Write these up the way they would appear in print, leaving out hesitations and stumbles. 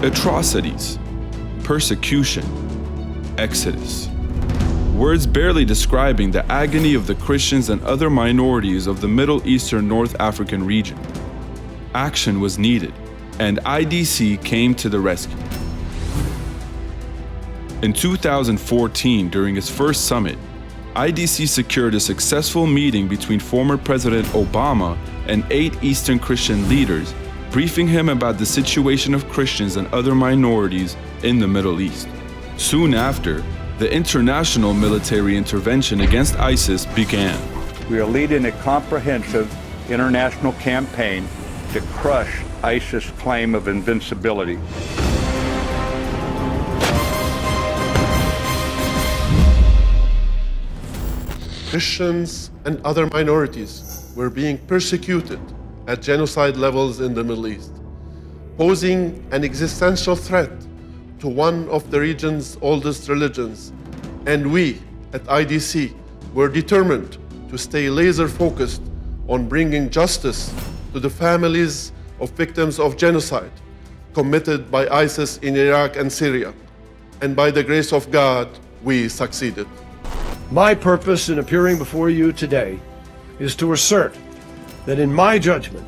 atrocities, persecution, exodus. Words barely describing the agony of the Christians and other minorities of the Middle Eastern North African region. Action was needed, and IDC came to the rescue. In 2014, during its first summit, IDC secured a successful meeting between former President Obama and 8 Eastern Christian leaders, briefing him about the situation of Christians and other minorities in the Middle East. Soon after, the international military intervention against ISIS began. We are leading a comprehensive international campaign to crush ISIS' claim of invincibility. Christians and other minorities were being persecuted at genocide levels in the Middle East, posing an existential threat to one of the region's oldest religions. And we at IDC were determined to stay laser-focused on bringing justice to the families of victims of genocide committed by ISIS in Iraq and Syria. And by the grace of God, we succeeded. My purpose in appearing before you today is to assert that in my judgment,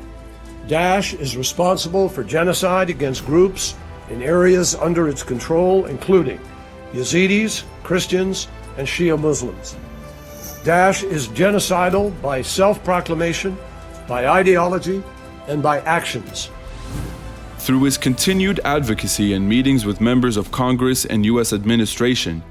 Daesh is responsible for genocide against groups in areas under its control, including Yazidis, Christians, and Shia Muslims. Daesh is genocidal by self-proclamation, by ideology, and by actions. Through his continued advocacy and meetings with members of Congress and U.S. administration,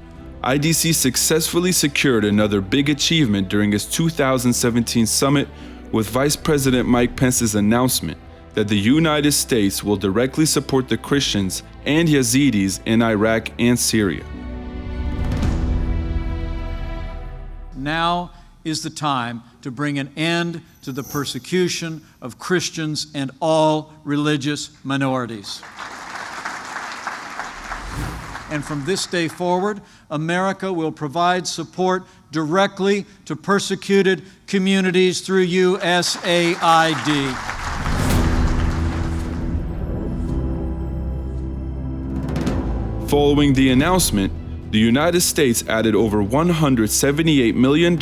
IDC successfully secured another big achievement during its 2017 summit with Vice President Mike Pence's announcement that the United States will directly support the Christians and Yazidis in Iraq and Syria. Now is the time to bring an end to the persecution of Christians and all religious minorities. And from this day forward, America will provide support directly to persecuted communities through USAID. Following the announcement, the United States added over $178 million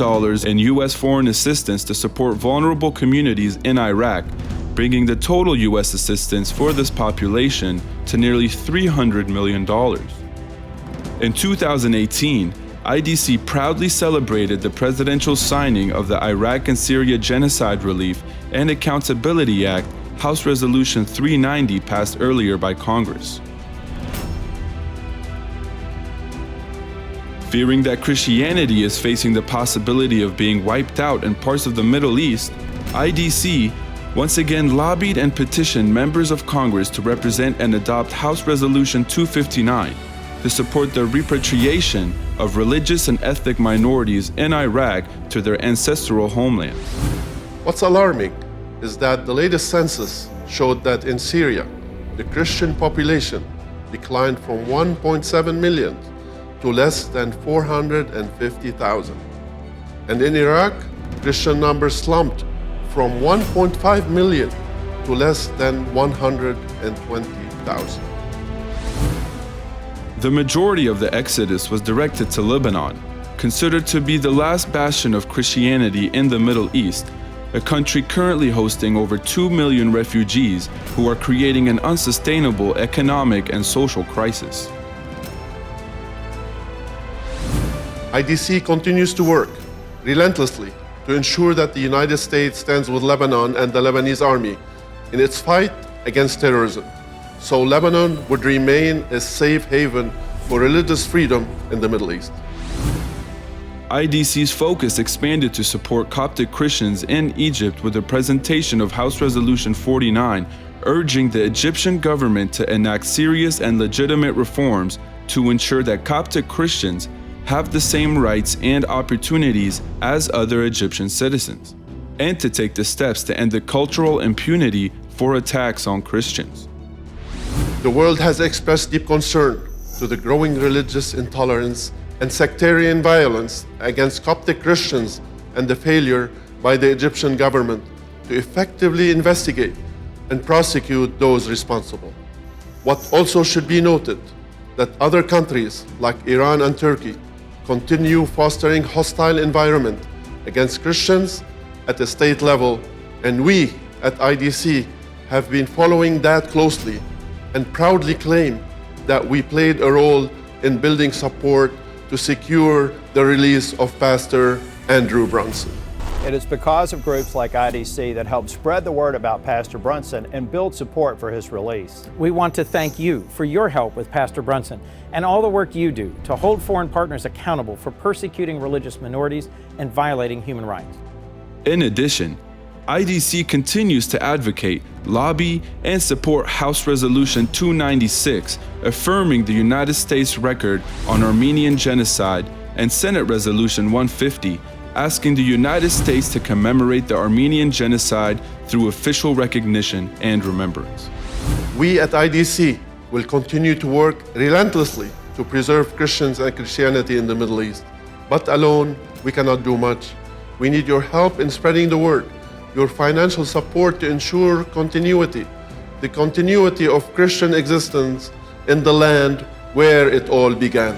in U.S. foreign assistance to support vulnerable communities in Iraq, bringing the total U.S. assistance for this population to nearly $300 million. In 2018, IDC proudly celebrated the presidential signing of the Iraq and Syria Genocide Relief and Accountability Act, House Resolution 390, passed earlier by Congress. Fearing that Christianity is facing the possibility of being wiped out in parts of the Middle East, IDC once again lobbied and petitioned members of Congress to represent and adopt House Resolution 259 to support the repatriation of religious and ethnic minorities in Iraq to their ancestral homelands. What's alarming is that the latest census showed that in Syria, the Christian population declined from 1.7 million to less than 450,000. And in Iraq, Christian numbers slumped from 1.5 million to less than 120,000. The majority of the exodus was directed to Lebanon, considered to be the last bastion of Christianity in the Middle East, a country currently hosting over 2 million refugees who are creating an unsustainable economic and social crisis. IDC continues to work relentlessly to ensure that the United States stands with Lebanon and the Lebanese army in its fight against terrorism, so Lebanon would remain a safe haven for religious freedom in the Middle East. IDC's focus expanded to support Coptic Christians in Egypt with the presentation of House Resolution 49, urging the Egyptian government to enact serious and legitimate reforms to ensure that Coptic Christians have the same rights and opportunities as other Egyptian citizens, and to take the steps to end the cultural impunity for attacks on Christians. The world has expressed deep concern to the growing religious intolerance and sectarian violence against Coptic Christians and the failure by the Egyptian government to effectively investigate and prosecute those responsible. What also should be noted that other countries like Iran and Turkey continue fostering hostile environment against Christians at the state level, and we at IDC have been following that closely and proudly claim that we played a role in building support to secure the release of Pastor Andrew Brunson. It is because of groups like IDC that help spread the word about Pastor Brunson and build support for his release. We want to thank you for your help with Pastor Brunson and all the work you do to hold foreign partners accountable for persecuting religious minorities and violating human rights. In addition, IDC continues to advocate, lobby, and support House Resolution 296, affirming the United States record on Armenian genocide, and Senate Resolution 150, asking the United States to commemorate the Armenian genocide through official recognition and remembrance. We at IDC will continue to work relentlessly to preserve Christians and Christianity in the Middle East. But alone, we cannot do much. We need your help in spreading the word, your financial support to ensure continuity, the continuity of Christian existence in the land where it all began.